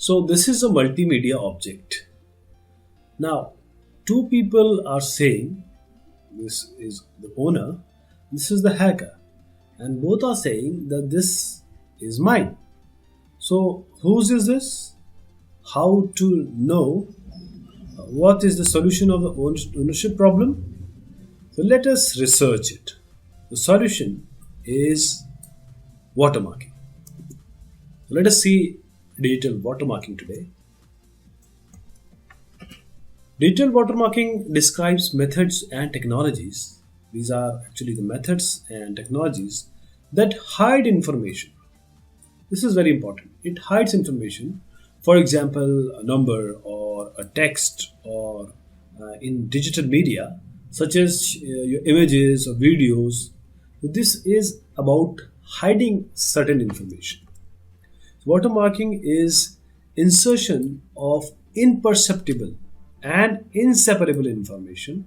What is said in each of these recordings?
So this is a multimedia object. Now, two people are saying this is the owner, this is the hacker, and both are saying that this is mine. So whose is this? How to know what is the solution of the ownership problem? So let us research it. The solution is watermarking. Let us see digital watermarking today. Digital watermarking describes methods and technologies. These are actually the methods and technologies that hide information. This is very important. It hides information, for example, a number or a text or in digital media, such as your images or videos. This is about hiding certain information. Watermarking is insertion of imperceptible and inseparable information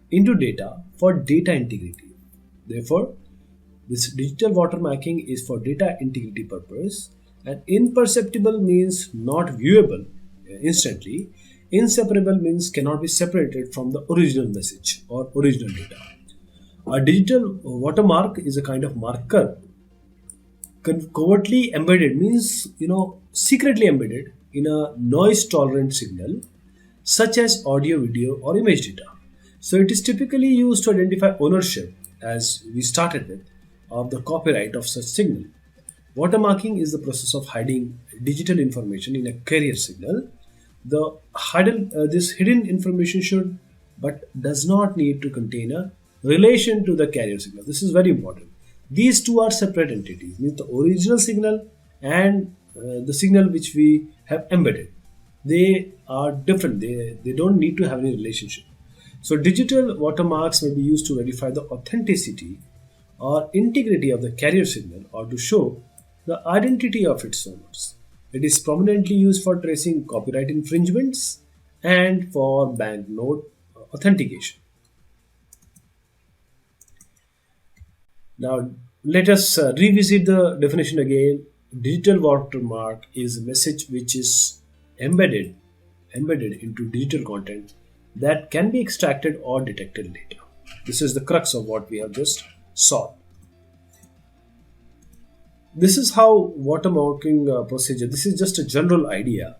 into data for data integrity. Therefore, this digital watermarking is for data integrity purpose, and imperceptible means not viewable instantly. Inseparable means cannot be separated from the original message or original data. A digital watermark is a kind of marker covertly embedded, means secretly embedded in a noise tolerant signal such as audio, video, or image data. So it is typically used to identify ownership, as we started with, of the copyright of such signal. Watermarking is the process of hiding digital information in a carrier signal. This hidden information should but does not need to contain a relation to the carrier signal. This is very important. These two are separate entities, means the original signal and the signal which we have embedded. They are different. They don't need to have any relationship. So digital watermarks may be used to verify the authenticity or integrity of the carrier signal or to show the identity of its owners. It is prominently used for tracing copyright infringements and for banknote authentication. Now, let us revisit the definition again. Digital watermark is a message which is embedded into digital content that can be extracted or detected later. This is the crux of what we have just saw. This is how watermarking procedure. This is just a general idea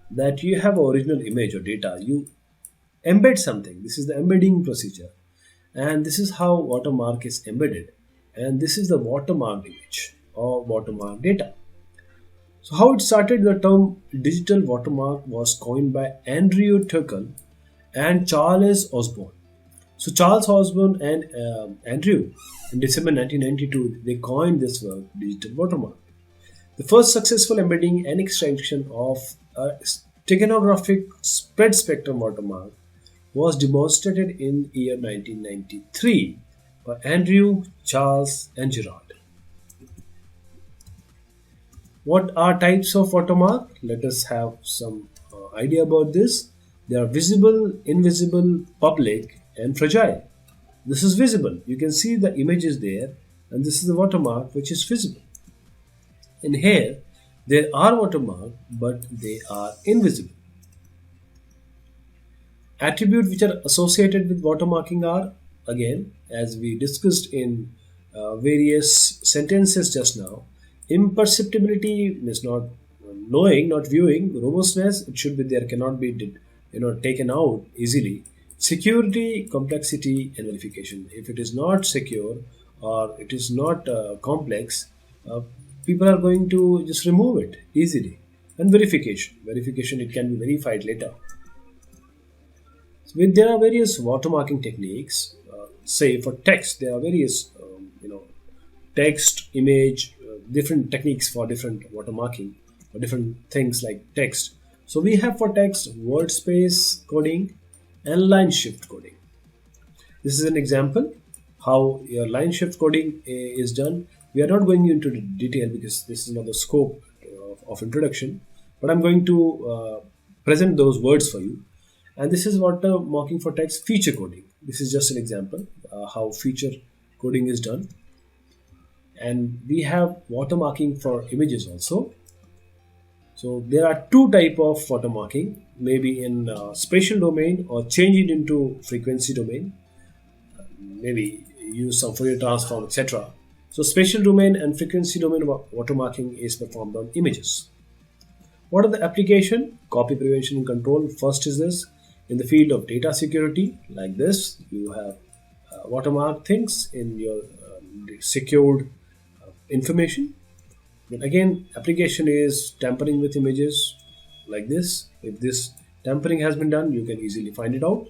that you have original image or data. You embed something. This is the embedding procedure, and this is how watermark is embedded. And this is the watermark image or watermark data. So how it started, the term digital watermark was coined by Andrew Turkle and Charles Osborne. So Charles Osborne and Andrew in December 1992, they coined this word digital watermark. The first successful embedding and extraction of a steganographic spread spectrum watermark was demonstrated in year 1993 by Andrew, Charles, and Gerard. What are types of watermark? Let us have some idea about this. They are visible, invisible, public, and fragile. This is visible. You can see the images there, and this is the watermark which is visible. In here, there are watermarks, but they are invisible. Attributes which are associated with watermarking are, again, as we discussed in various sentences just now, imperceptibility means not knowing, not viewing. Robustness, it should be there, cannot be taken out easily. Security, complexity, and verification. If it is not secure or it is not complex, people are going to just remove it easily. And verification, it can be verified later. There are various watermarking techniques. Say for text, there are various text, image, different techniques for different watermarking or different things like text. So we have for text word space coding and line shift coding. This is an example how your line shift coding is done. We are not going into the detail because this is not the scope of introduction, but I'm going to present those words for you. And this is watermarking for text feature coding. This is just an example how feature coding is done. And we have watermarking for images also. So there are two type of watermarking, maybe in spatial domain or change it into frequency domain, maybe use some Fourier transform, etc. So spatial domain and frequency domain watermarking is performed on images. What are the application? Copy prevention and control. First is this in the field of data security, like this. You have watermark things in your secured information. But again, application is tampering with images, like this. If this tampering has been done, you can easily find it out.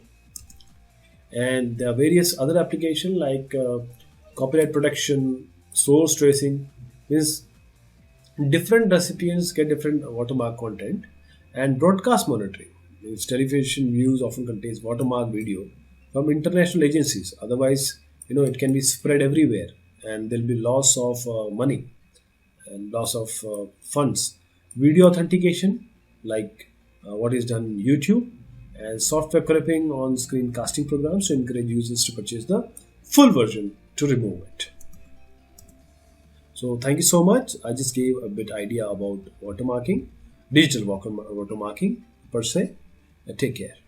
And there are various other application like copyright protection, source tracing. Means different recipients get different watermark content, and broadcast monitoring. Means television views often contains watermark video from international agencies. Otherwise, it can be spread everywhere, and there'll be loss of money and loss of funds. Video authentication, like what is done in YouTube, and software clipping on screen casting programs to encourage users to purchase the full version to remove it. So thank you so much. I just gave a bit idea about watermarking, digital watermarking per se. Take care.